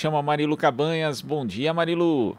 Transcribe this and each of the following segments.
Chama Marilu Cabanhas. Bom dia, Marilu.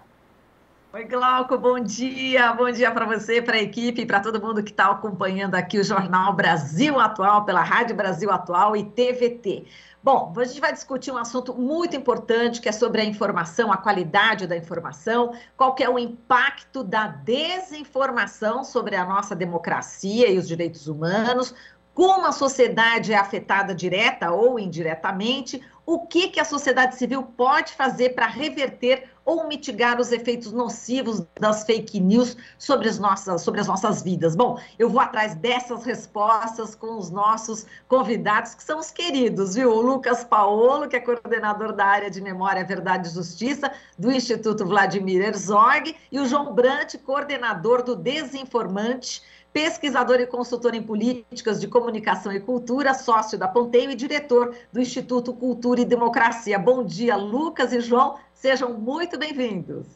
Oi, Glauco, bom dia para você, para a equipe, para todo mundo que está acompanhando aqui o Jornal Brasil Atual, pela Rádio Brasil Atual e TVT. Bom, a gente vai discutir um assunto muito importante, que é sobre a informação, a qualidade da informação, qual que é o impacto da desinformação sobre a nossa democracia e os direitos humanos, como a sociedade é afetada direta ou indiretamente, o que a sociedade civil pode fazer para reverter ou mitigar os efeitos nocivos das fake news sobre as nossas vidas. Bom, eu vou atrás dessas respostas com os nossos convidados, que são os queridos, viu? O Lucas Paolo, que é coordenador da área de Memória, Verdade e Justiça do Instituto Vladimir Herzog, e o João Brant, coordenador do Desinformante, pesquisador e consultor em políticas de comunicação e cultura, sócio da Ponteio e diretor do Instituto Cultura e Democracia. Bom dia, Lucas e João, sejam muito bem-vindos.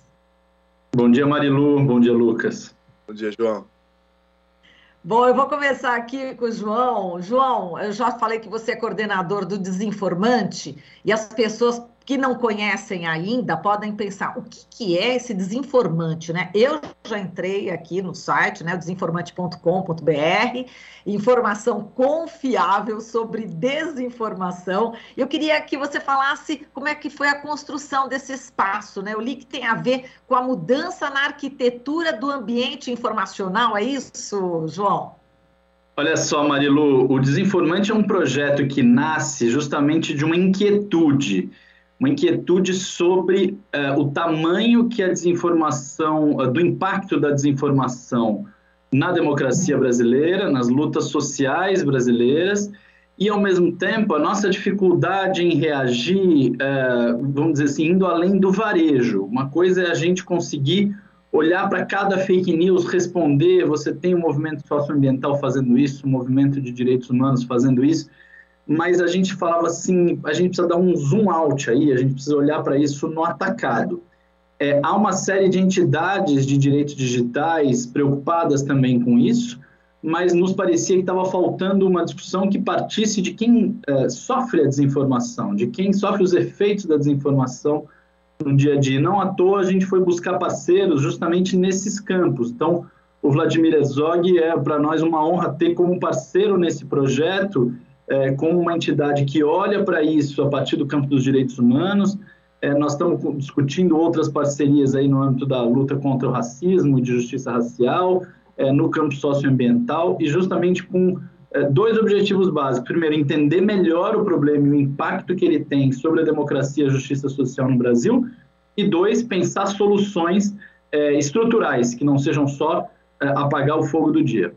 Bom dia, Marilu. Bom dia, Lucas. Bom dia, João. Bom, eu vou começar aqui com o João. João, eu já falei que você é coordenador do Desinformante e as pessoas que não conhecem ainda podem pensar o que é esse desinformante, né? Eu já entrei aqui no site, né, desinformante.com.br, informação confiável sobre desinformação. Eu queria que você falasse como é que foi a construção desse espaço, né? Eu li que tem a ver com a mudança na arquitetura do ambiente informacional, é isso, João? Olha só, Marilu, o Desinformante é um projeto que nasce justamente de uma inquietude sobre o tamanho que a desinformação, do impacto da desinformação na democracia brasileira, nas lutas sociais brasileiras, e, ao mesmo tempo, a nossa dificuldade em reagir, vamos dizer assim, indo além do varejo. Uma coisa é a gente conseguir olhar para cada fake news, responder, você tem um movimento socioambiental fazendo isso, um movimento de direitos humanos fazendo isso, mas a gente falava assim, a gente precisa dar um zoom out aí, a gente precisa olhar para isso no atacado. Há uma série de entidades de direitos digitais preocupadas também com isso, mas nos parecia que estava faltando uma discussão que partisse de quem sofre a desinformação, de quem sofre os efeitos da desinformação no dia a dia. Não à toa a gente foi buscar parceiros justamente nesses campos. Então, o Vladimir Herzog é para nós uma honra ter como parceiro nesse projeto, como uma entidade que olha para isso a partir do campo dos direitos humanos. Nós estamos discutindo outras parcerias aí no âmbito da luta contra o racismo, de justiça racial, no campo socioambiental, e justamente com dois objetivos básicos. Primeiro, entender melhor o problema e o impacto que ele tem sobre a democracia e a justiça social no Brasil, e dois, pensar soluções estruturais, que não sejam só apagar o fogo do dia.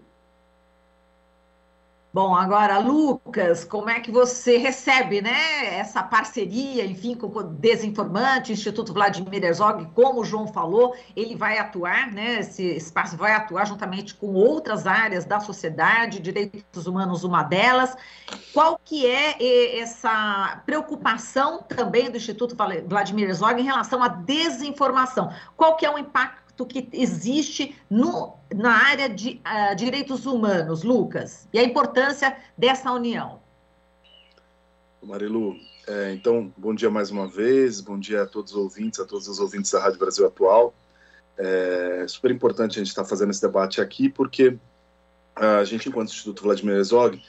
Bom, agora, Lucas, como é que você recebe, né, essa parceria, enfim, com o Desinformante, Instituto Vladimir Herzog, como o João falou, ele vai atuar, né, esse espaço vai atuar juntamente com outras áreas da sociedade, direitos humanos uma delas. Qual que é essa preocupação também do Instituto Vladimir Herzog em relação à desinformação? Qual que é o impacto que existe na área de direitos humanos, Lucas, e a importância dessa união? Marilu, então, bom dia mais uma vez, bom dia a todos os ouvintes da Rádio Brasil Atual. É super importante a gente estar fazendo esse debate aqui, porque a gente, enquanto Instituto Vladimir Herzog,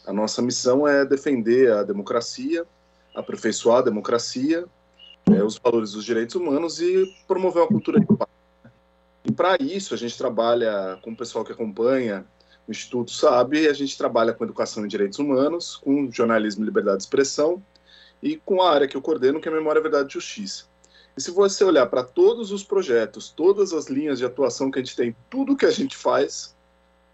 a nossa missão é defender a democracia, aperfeiçoar a democracia, os valores dos direitos humanos e promover uma cultura de paz. E para isso a gente trabalha com o pessoal que acompanha o Instituto, sabe, a gente trabalha com educação em direitos humanos, com jornalismo e liberdade de expressão e com a área que eu coordeno, que é Memória, Verdade e Justiça. E se você olhar para todos os projetos, todas as linhas de atuação que a gente tem, tudo que a gente faz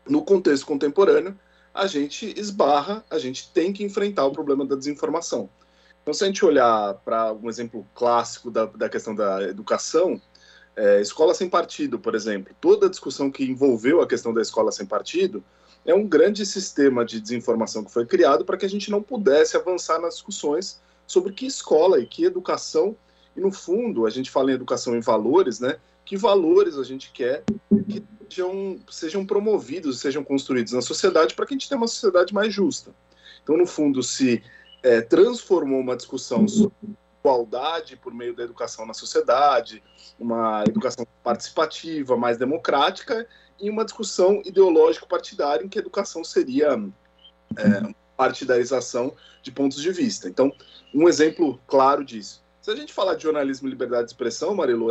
no contexto contemporâneo, a gente esbarra, a gente tem que enfrentar o problema da desinformação. Então, se a gente olhar para um exemplo clássico da questão da educação, escola sem partido, por exemplo, toda a discussão que envolveu a questão da escola sem partido é um grande sistema de desinformação que foi criado para que a gente não pudesse avançar nas discussões sobre que escola e que educação, e no fundo a gente fala em educação em valores, né? Que valores a gente quer que sejam promovidos, sejam construídos na sociedade para que a gente tenha uma sociedade mais justa. Então, no fundo, se transformou uma discussão sobre igualdade por meio da educação na sociedade, uma educação participativa, mais democrática, e uma discussão ideológico-partidária em que a educação seria partidarização de pontos de vista. Então, um exemplo claro disso. Se a gente falar de jornalismo e liberdade de expressão, Marilu,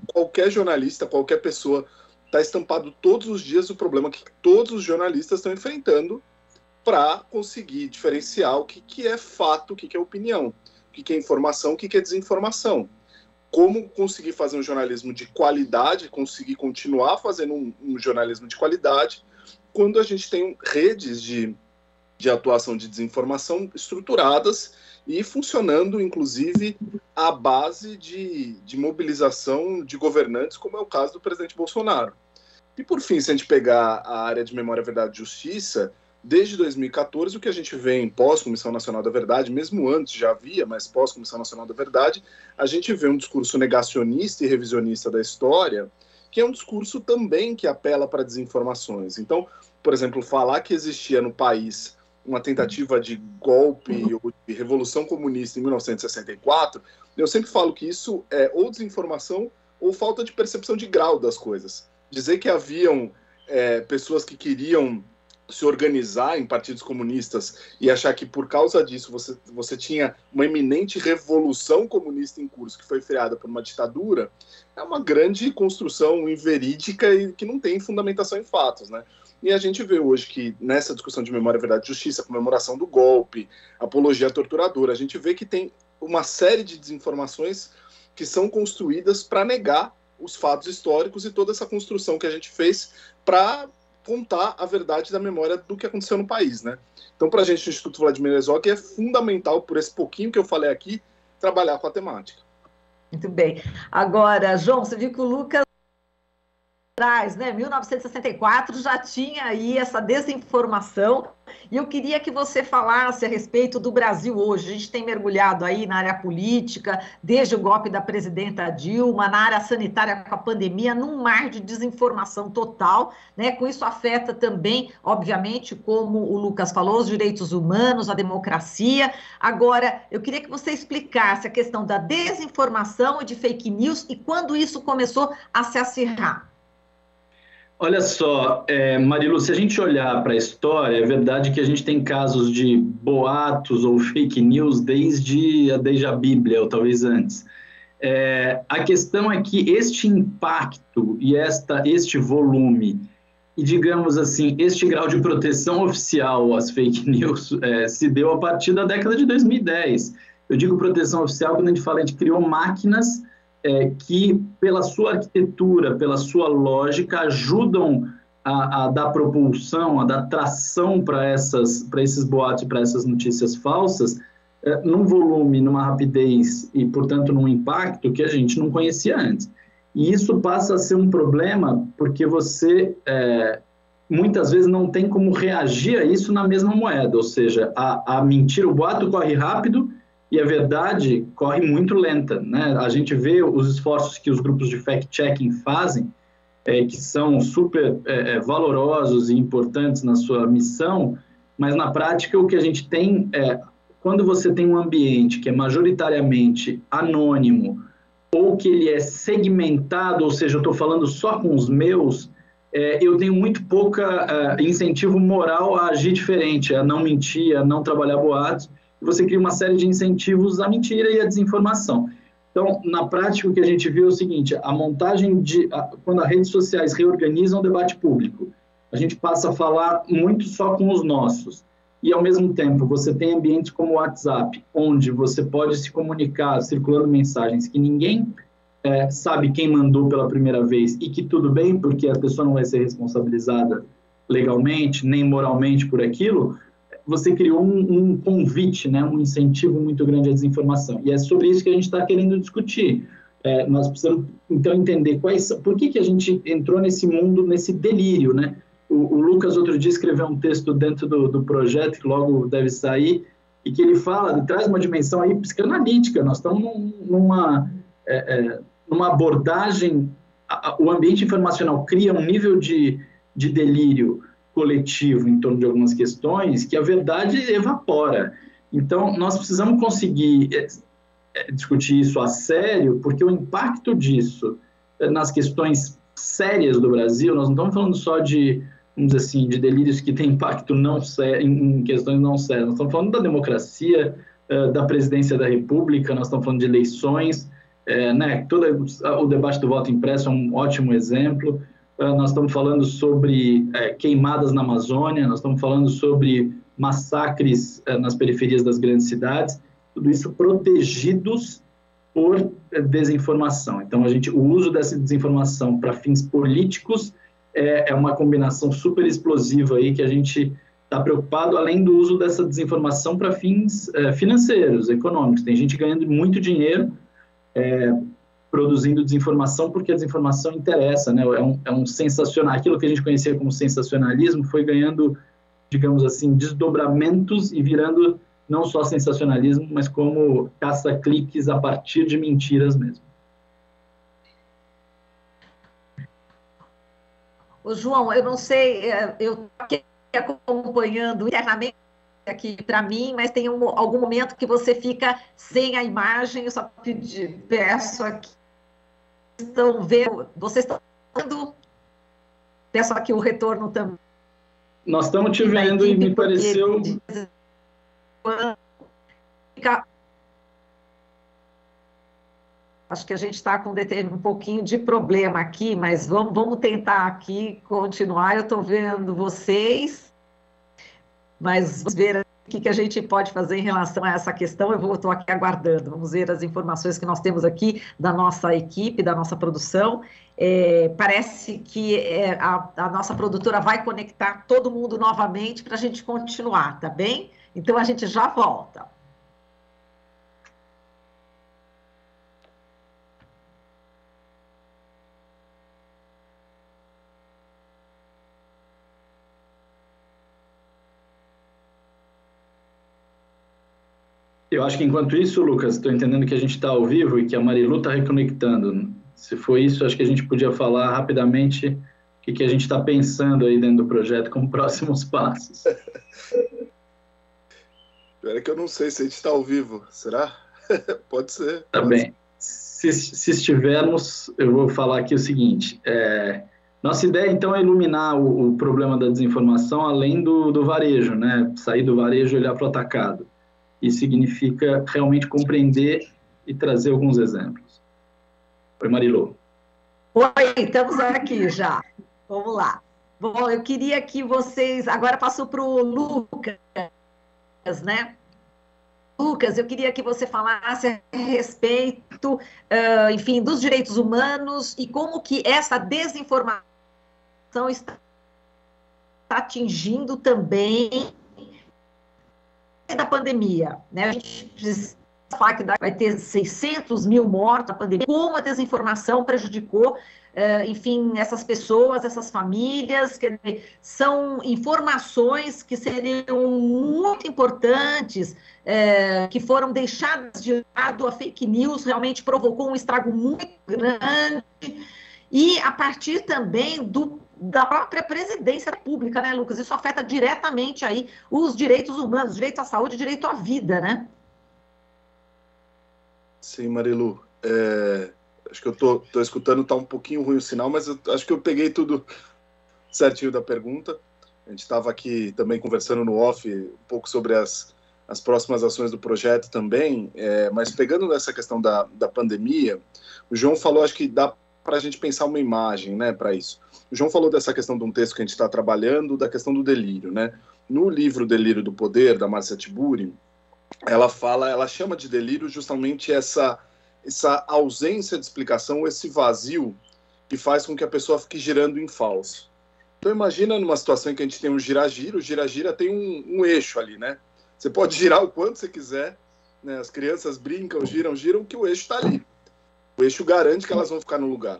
qualquer jornalista, qualquer pessoa está estampado todos os dias o problema que todos os jornalistas estão enfrentando para conseguir diferenciar o que é fato, o que é opinião, o que é informação, o que é desinformação. Como conseguir fazer um jornalismo de qualidade, conseguir continuar fazendo um jornalismo de qualidade, quando a gente tem redes de atuação de desinformação estruturadas e funcionando, inclusive, à base de mobilização de governantes, como é o caso do presidente Bolsonaro. E, por fim, se a gente pegar a área de memória, verdade e justiça, desde 2014, o que a gente vê em pós-Comissão Nacional da Verdade, mesmo antes já havia, mas pós-Comissão Nacional da Verdade, a gente vê um discurso negacionista e revisionista da história, que é um discurso também que apela para desinformações. Então, por exemplo, falar que existia no país uma tentativa de golpe ou de revolução comunista em 1964, eu sempre falo que isso é ou desinformação ou falta de percepção de grau das coisas. Dizer que haviam pessoas que queriam se organizar em partidos comunistas e achar que por causa disso você tinha uma iminente revolução comunista em curso que foi freada por uma ditadura, é uma grande construção inverídica e que não tem fundamentação em fatos, né? E a gente vê hoje que nessa discussão de memória, verdade e justiça, comemoração do golpe, apologia torturadora, a gente vê que tem uma série de desinformações que são construídas para negar os fatos históricos e toda essa construção que a gente fez para contar a verdade da memória do que aconteceu no país, né? Então, para a gente, o Instituto Vladimir Herzog é fundamental, por esse pouquinho que eu falei aqui, trabalhar com a temática. Muito bem. Agora, João, você viu que o Lucas atrás, né, 1964, já tinha aí essa desinformação, e eu queria que você falasse a respeito do Brasil hoje. A gente tem mergulhado aí na área política, desde o golpe da presidenta Dilma, na área sanitária com a pandemia, num mar de desinformação total, né? Com isso afeta também, obviamente, como o Lucas falou, os direitos humanos, a democracia. Agora, eu queria que você explicasse a questão da desinformação e de fake news e quando isso começou a se acirrar. Olha só, Marilu, se a gente olhar para a história, é verdade que a gente tem casos de boatos ou fake news desde a Bíblia, ou talvez antes. A questão é que este impacto e este volume, e digamos assim, este grau de proteção oficial às fake news se deu a partir da década de 2010. Eu digo proteção oficial quando a gente fala, a gente criou máquinas que, pela sua arquitetura, pela sua lógica, ajudam a dar propulsão, a dar tração para esses boatos, para essas notícias falsas, num volume, numa rapidez e, portanto, num impacto que a gente não conhecia antes. E isso passa a ser um problema porque você, muitas vezes, não tem como reagir a isso na mesma moeda, ou seja, a mentira, o boato corre rápido, e a verdade corre muito lenta, né? A gente vê os esforços que os grupos de fact-checking fazem, que são super valorosos e importantes na sua missão, mas na prática o que a gente tem quando você tem um ambiente que é majoritariamente anônimo, ou que ele é segmentado, ou seja, eu estou falando só com os meus, eu tenho muito pouca incentivo moral a agir diferente, a não mentir, a não trabalhar boatos. Você cria uma série de incentivos à mentira e à desinformação. Então, na prática, o que a gente viu é o seguinte, a montagem quando as redes sociais reorganizam o debate público, a gente passa a falar muito só com os nossos. E, ao mesmo tempo, você tem ambientes como o WhatsApp, onde você pode se comunicar circulando mensagens que ninguém sabe quem mandou pela primeira vez e que tudo bem, porque a pessoa não vai ser responsabilizada legalmente, nem moralmente por aquilo. Você criou um convite, né, um incentivo muito grande à desinformação. E é sobre isso que a gente está querendo discutir. Nós precisamos, então, entender por que a gente entrou nesse mundo, nesse delírio, né? O Lucas, outro dia, escreveu um texto dentro do projeto, que logo deve sair, e que ele traz uma dimensão aí psicanalítica. Nós estamos numa abordagem, o ambiente informacional cria um nível de delírio coletivo em torno de algumas questões que a verdade evapora. Então, nós precisamos conseguir discutir isso a sério, porque o impacto disso nas questões sérias do Brasil, nós não estamos falando só de, vamos dizer assim, de delírios que têm impacto não sério, em questões não sérias, nós estamos falando da democracia, da presidência da República, nós estamos falando de eleições, né? Todo o debate do voto impresso é um ótimo exemplo. Nós estamos falando sobre queimadas na Amazônia, nós estamos falando sobre massacres nas periferias das grandes cidades, tudo isso protegidos por desinformação. Então, o uso dessa desinformação para fins políticos é uma combinação super explosiva aí que a gente está preocupado, além do uso dessa desinformação para fins financeiros, econômicos. Tem gente ganhando muito dinheiro produzindo desinformação, porque a desinformação interessa, né? É um sensacional. Aquilo que a gente conhecia como sensacionalismo foi ganhando, digamos assim, desdobramentos e virando não só sensacionalismo, mas como caça-cliques a partir de mentiras mesmo. Ô, João, eu não sei, eu estou acompanhando internamente aqui para mim, mas tem algum momento que você fica sem a imagem, eu só peço aqui, estão vendo, vocês estão vendo, peço aqui o retorno também. Nós estamos te vendo e me pareceu... Acho que a gente está com um pouquinho de problema aqui, mas vamos tentar aqui continuar. Eu estou vendo vocês, mas vamos ver o que a gente pode fazer em relação a essa questão. Eu estou aqui aguardando. Vamos ver as informações que nós temos aqui da nossa equipe, da nossa produção. Parece que a nossa produtora vai conectar todo mundo novamente para a gente continuar, tá bem? Então, a gente já volta. Eu acho que, enquanto isso, Lucas, estou entendendo que a gente está ao vivo e que a Marilu está reconectando. Se for isso, acho que a gente podia falar rapidamente o que a gente está pensando aí dentro do projeto como próximos passos. Espera que eu não sei se a gente está ao vivo. Será? Pode ser. Tá bem. Se estivermos, eu vou falar aqui o seguinte. Nossa ideia, então, é iluminar o problema da desinformação além do varejo, né? Sair do varejo e olhar para o atacado. Isso significa realmente compreender e trazer alguns exemplos. Oi, Marilu. Oi, estamos aqui já. Vamos lá. Bom, eu queria que vocês... Agora passou para o Lucas, né? Lucas, eu queria que você falasse a respeito, enfim, dos direitos humanos e como que essa desinformação está atingindo também da pandemia, né? A gente precisa falar que vai ter 600 mil mortos na pandemia, como a desinformação prejudicou, enfim, essas pessoas, essas famílias, que são informações que seriam muito importantes, que foram deixadas de lado. A fake news realmente provocou um estrago muito grande, e a partir também da própria presidência da República, né, Lucas? Isso afeta diretamente aí os direitos humanos, direito à saúde, direito à vida, né? Sim, Marilu. Acho que eu tô escutando, tá um pouquinho ruim o sinal, mas eu acho que eu peguei tudo certinho da pergunta. A gente estava aqui também conversando no off um pouco sobre as próximas ações do projeto também, mas pegando nessa questão da pandemia, o João falou, acho que dá para a gente pensar uma imagem, né, para isso. O João falou dessa questão de um texto que a gente está trabalhando, da questão do delírio, né? No livro Delírio do Poder, da Márcia Tiburi, ela chama de delírio justamente essa ausência de explicação, esse vazio que faz com que a pessoa fique girando em falso. Então imagina numa situação em que a gente tem um gira-gira, o gira-gira tem um eixo ali, né? Você pode girar o quanto você quiser, né? As crianças brincam, giram, que o eixo está ali. O eixo garante que elas vão ficar no lugar.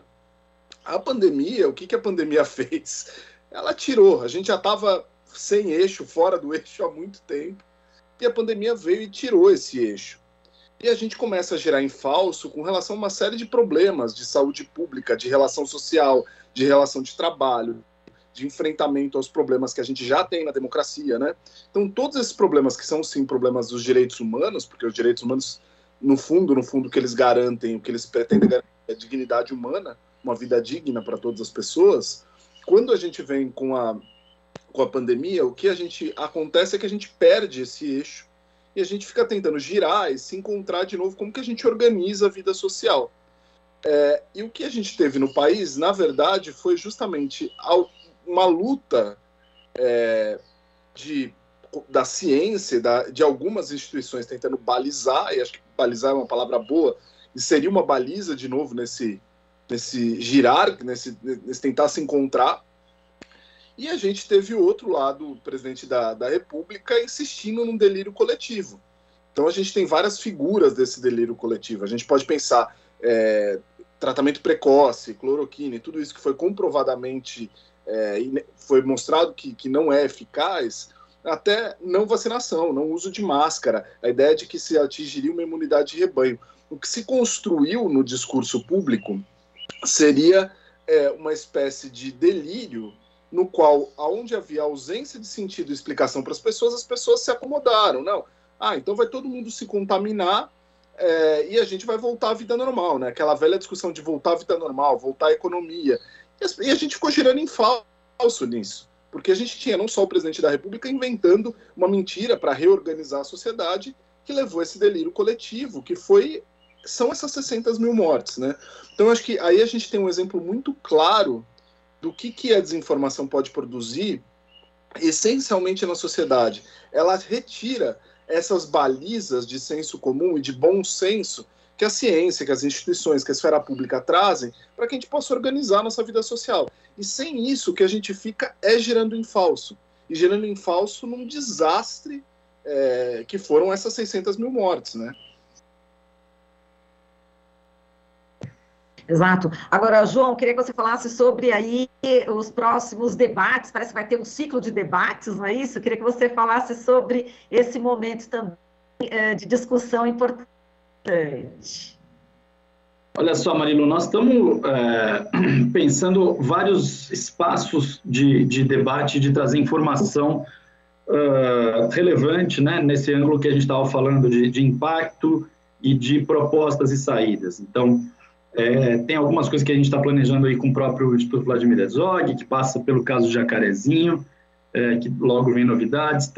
A pandemia, o que a pandemia fez? Ela tirou, a gente já estava sem eixo, fora do eixo há muito tempo, e a pandemia veio e tirou esse eixo. E a gente começa a girar em falso com relação a uma série de problemas de saúde pública, de relação social, de relação de trabalho, de enfrentamento aos problemas que a gente já tem na democracia, né? Então, todos esses problemas que são, sim, problemas dos direitos humanos, porque os direitos humanos no fundo, o que eles garantem, o que eles pretendem garantir é dignidade humana, uma vida digna para todas as pessoas. Quando a gente vem com a pandemia, o que acontece é que a gente perde esse eixo e a gente fica tentando girar e se encontrar de novo como que a gente organiza a vida social. E o que a gente teve no país, na verdade, foi justamente uma luta da ciência, de algumas instituições tentando balizar, e acho que balizar é uma palavra boa, e seria uma baliza de novo nesse girar, nesse tentar se encontrar. E a gente teve o outro lado, o presidente da República, insistindo num delírio coletivo. Então a gente tem várias figuras desse delírio coletivo. A gente pode pensar tratamento precoce, cloroquina, tudo isso que foi comprovadamente, foi mostrado que não é eficaz, até não vacinação, não uso de máscara, a ideia de que se atingiria uma imunidade de rebanho. O que se construiu no discurso público seria uma espécie de delírio no qual, onde havia ausência de sentido e explicação para as pessoas se acomodaram. Não, então vai todo mundo se contaminar e a gente vai voltar à vida normal, né? Aquela velha discussão de voltar à vida normal, voltar à economia. E a gente ficou girando em falso nisso. Porque a gente tinha não só o presidente da República inventando uma mentira para reorganizar a sociedade, que levou esse delírio coletivo, que são essas 600 mil mortes, né? Então, acho que aí a gente tem um exemplo muito claro do que a desinformação pode produzir, essencialmente na sociedade. Ela retira essas balizas de senso comum e de bom senso que a ciência, que as instituições, que a esfera pública trazem para que a gente possa organizar a nossa vida social. E sem isso, o que a gente fica girando em falso. E girando em falso num desastre que foram essas 600 mil mortes, né? Exato. Agora, João, queria que você falasse sobre aí os próximos debates, parece que vai ter um ciclo de debates, não é isso? Eu queria que você falasse sobre esse momento também de discussão importante. Olha só, Marilu, nós estamos pensando vários espaços de debate, de trazer informação relevante, né, nesse ângulo que a gente estava falando de impacto e de propostas e saídas. Então, tem algumas coisas que a gente está planejando aí com o próprio Instituto Vladimir Herzog, que passa pelo caso do Jacarezinho, que logo vem novidades.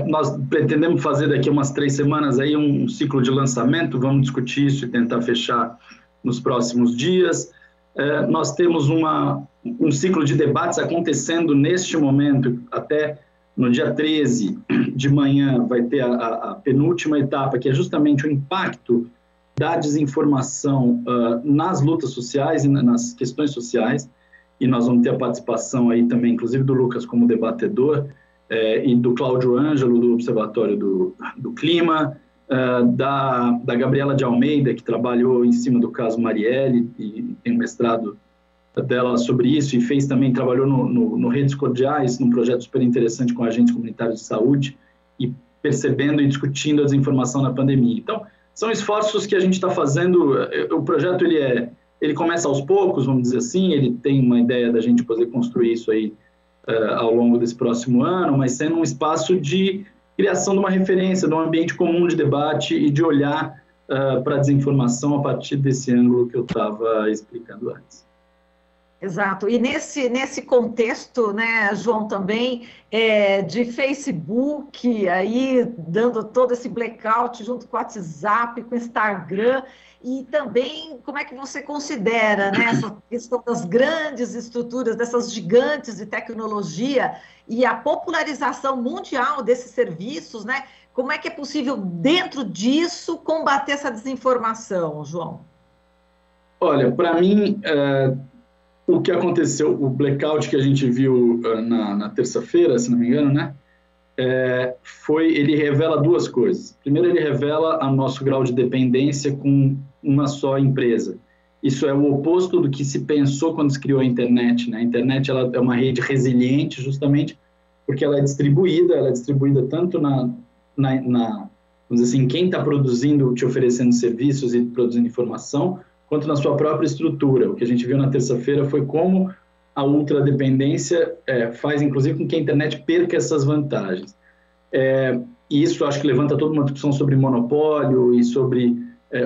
Nós pretendemos fazer daqui a umas 3 semanas aí um ciclo de lançamento, vamos discutir isso e tentar fechar nos próximos dias. Nós temos um ciclo de debates acontecendo neste momento, até no dia 13 de manhã vai ter a penúltima etapa, que é justamente o impacto da desinformação nas lutas sociais e nas questões sociais, e nós vamos ter a participação aí também, inclusive do Lucas como debatedor, e do Cláudio Ângelo, do Observatório do Clima, da Gabriela de Almeida, que trabalhou em cima do caso Marielle, e tem um mestrado dela sobre isso, e trabalhou no Redes Cordiais, num projeto super interessante com agentes comunitários de saúde, e percebendo e discutindo a desinformação na pandemia. Então, são esforços que a gente está fazendo. O projeto ele começa aos poucos, vamos dizer assim, ele tem uma ideia da gente poder construir isso aí ao longo desse próximo ano, mas sendo um espaço de criação de uma referência, de um ambiente comum de debate e de olhar para a desinformação a partir desse ângulo que eu estava explicando antes. Exato. E nesse contexto, né, João, também de Facebook, aí dando todo esse blackout junto com o WhatsApp, com o Instagram, e também como é que você considera, né, essa questão das grandes estruturas, dessas gigantes de tecnologia e a popularização mundial desses serviços, né? Como é que é possível, dentro disso, combater essa desinformação, João? Olha, para mim, o que aconteceu, o blackout que a gente viu na terça-feira, se não me engano, né? Ele revela 2 coisas. Primeiro, ele revela o nosso grau de dependência com uma só empresa. Isso é o oposto do que se pensou quando se criou a internet, né? A internet ela é uma rede resiliente, justamente porque ela é distribuída tanto vamos dizer assim, quem está produzindo, te oferecendo serviços e produzindo informação, quanto na sua própria estrutura. O que a gente viu na terça-feira foi como a ultradependência faz, inclusive, com que a internet perca essas vantagens. e isso acho que levanta toda uma discussão sobre monopólio e sobre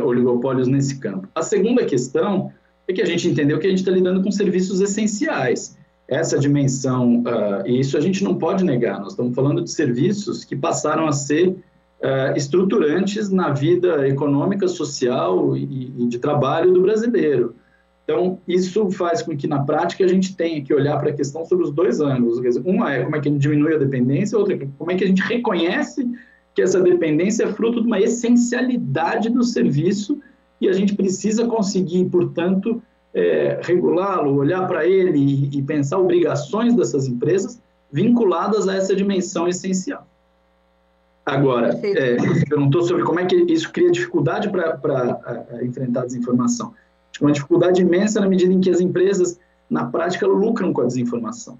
oligopólios nesse campo. A segunda questão é que a gente entendeu que a gente está lidando com serviços essenciais. Essa dimensão, e isso a gente não pode negar, nós estamos falando de serviços que passaram a ser estruturantes na vida econômica, social e de trabalho do brasileiro. Então, isso faz com que, na prática, a gente tenha que olhar para a questão sobre os dois ângulos. Uma é como é que a gente diminui a dependência, outra é como é que a gente reconhece que essa dependência é fruto de uma essencialidade do serviço e a gente precisa conseguir, portanto, regulá-lo, olhar para ele e pensar obrigações dessas empresas vinculadas a essa dimensão essencial. Agora, perguntou sobre como é que isso cria dificuldade para enfrentar a desinformação. Uma dificuldade imensa na medida em que as empresas, na prática, lucram com a desinformação.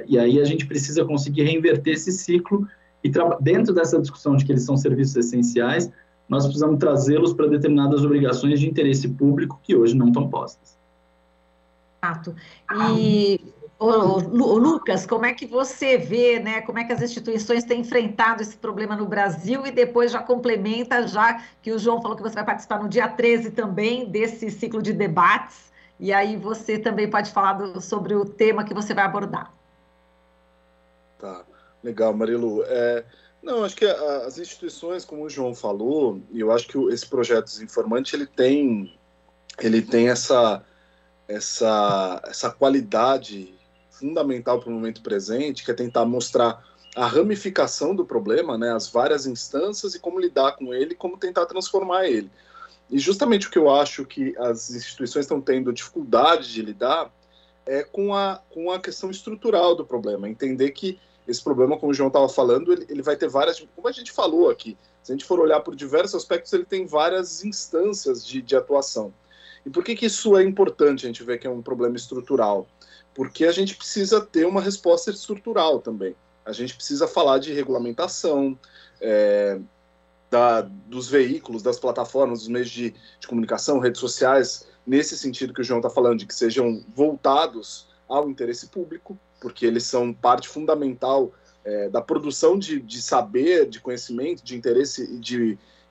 E aí a gente precisa conseguir reinverter esse ciclo e, dentro dessa discussão de que eles são serviços essenciais, nós precisamos trazê-los para determinadas obrigações de interesse público que hoje não estão postas. Exato. E, Lucas, como é que você vê, né, como é que as instituições têm enfrentado esse problema no Brasil e depois já complementa, já que o João falou que você vai participar no dia 13 também desse ciclo de debates, e aí você também pode falar sobre o tema que você vai abordar. Tá, legal, Marilu. Não, acho que as instituições, como o João falou, e eu acho que esse projeto Desinformante, ele tem essa qualidade fundamental para o momento presente, que é tentar mostrar a ramificação do problema, né, as várias instâncias e como lidar com ele, como tentar transformar ele. E justamente o que eu acho que as instituições estão tendo dificuldade de lidar é com a questão estrutural do problema, entender que esse problema, como o João estava falando, ele vai ter várias, como a gente falou aqui, se a gente for olhar por diversos aspectos, ele tem várias instâncias de atuação. E por que isso é importante, a gente ver que é um problema estrutural? Porque a gente precisa ter uma resposta estrutural também. A gente precisa falar de regulamentação, dos veículos, das plataformas, dos meios de comunicação, redes sociais, nesse sentido que o João está falando, de que sejam voltados ao interesse público, porque eles são parte fundamental da produção de saber, de conhecimento, de interesse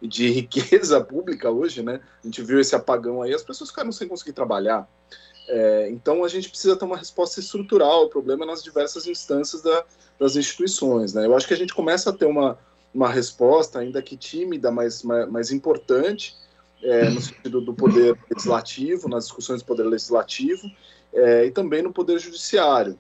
e de riqueza pública hoje, né? A gente viu esse apagão aí, as pessoas ficaram sem conseguir trabalhar. Então, a gente precisa ter uma resposta estrutural ao problema nas diversas instâncias das instituições, né? Eu acho que a gente começa a ter uma resposta, ainda que tímida, mas importante, no sentido do poder legislativo, nas discussões do poder legislativo, e também no poder judiciário.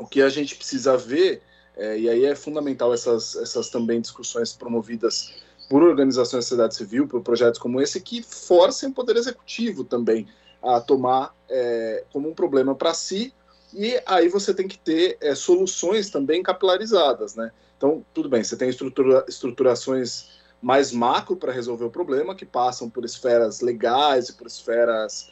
O que a gente precisa ver, e aí é fundamental essas também discussões promovidas por organizações da sociedade civil, por projetos como esse, que forcem o poder executivo também a tomar como um problema para si, e aí você tem que ter soluções também capilarizadas, né? Então, tudo bem, você tem estruturações mais macro para resolver o problema, que passam por esferas legais e por esferas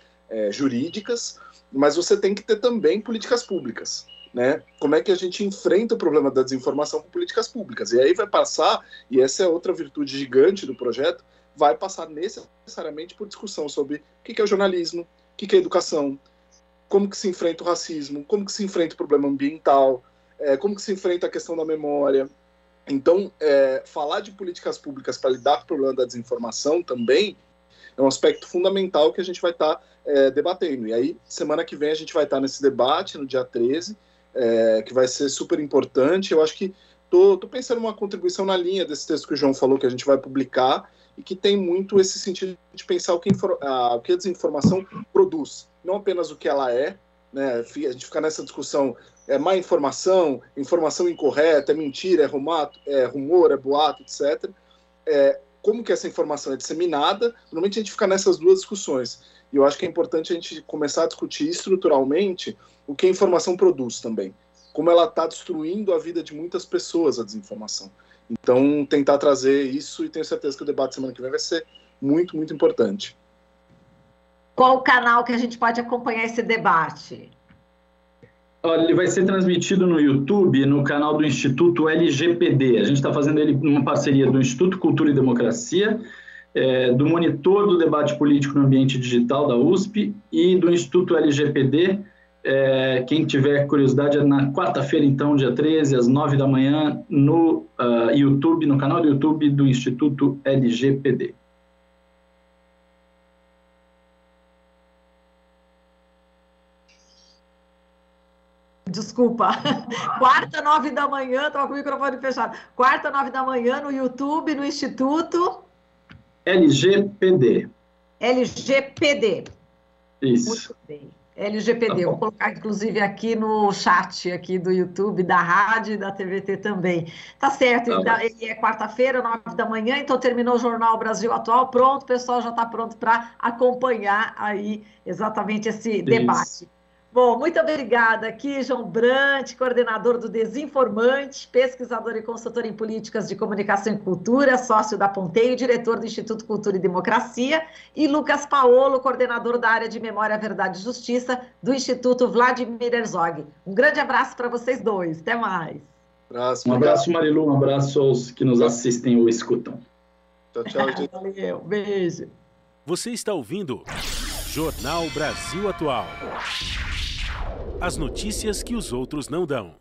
jurídicas, mas você tem que ter também políticas públicas, né? Como é que a gente enfrenta o problema da desinformação com políticas públicas? E aí vai passar, e essa é outra virtude gigante do projeto, vai passar necessariamente por discussão sobre o que é o jornalismo, o que é a educação, como que se enfrenta o racismo, como que se enfrenta o problema ambiental, como que se enfrenta a questão da memória. Então, falar de políticas públicas para lidar com o problema da desinformação também é um aspecto fundamental que a gente vai estar debatendo. E aí, semana que vem, a gente vai estar nesse debate, no dia 13, que vai ser super importante. Eu acho que estou pensando numa contribuição na linha desse texto que o João falou, que a gente vai publicar, e que tem muito esse sentido de pensar o que a desinformação produz, não apenas o que ela é, né? A gente fica nessa discussão, má informação, informação incorreta, mentira, é rumor, é boato, etc. Como que essa informação é disseminada? Normalmente a gente fica nessas duas discussões, e eu acho que é importante a gente começar a discutir estruturalmente o que a informação produz também, como ela está destruindo a vida de muitas pessoas, a desinformação. Então, tentar trazer isso, e tenho certeza que o debate semana que vem vai ser muito, muito importante. Qual o canal que a gente pode acompanhar esse debate? Olha, ele vai ser transmitido no YouTube, no canal do Instituto LGPD. A gente está fazendo ele numa parceria do Instituto Cultura e Democracia, do Monitor do Debate Político no Ambiente Digital da USP e do Instituto LGPD, quem tiver curiosidade, é na quarta-feira, então, dia 13, às 9 da manhã, no YouTube, no canal do YouTube do Instituto LGPD. Desculpa. Quarta, 9 da manhã, estava com o microfone fechado. Quarta, 9 da manhã, no YouTube, no Instituto... LGPD. LGPD. Isso. Muito bem. LGPD. Tá. Vou colocar, inclusive, aqui no chat aqui do YouTube, da rádio e da TVT também. Tá certo. Tá. É quarta-feira, 9 da manhã, então terminou o Jornal Brasil Atual. Pronto, o pessoal já está pronto para acompanhar aí exatamente esse debate. Bom, muito obrigada aqui, João Brant, coordenador do Desinformante, pesquisador e consultor em políticas de comunicação e cultura, sócio da Ponteio e diretor do Instituto Cultura e Democracia, e Lucas Paolo, coordenador da área de Memória, Verdade e Justiça do Instituto Vladimir Herzog. Um grande abraço para vocês dois, até mais. Um abraço, Marilu, um abraço aos que nos assistem ou escutam. Tchau, tchau, gente. Valeu, beijo. Você está ouvindo Jornal Brasil Atual. As notícias que os outros não dão.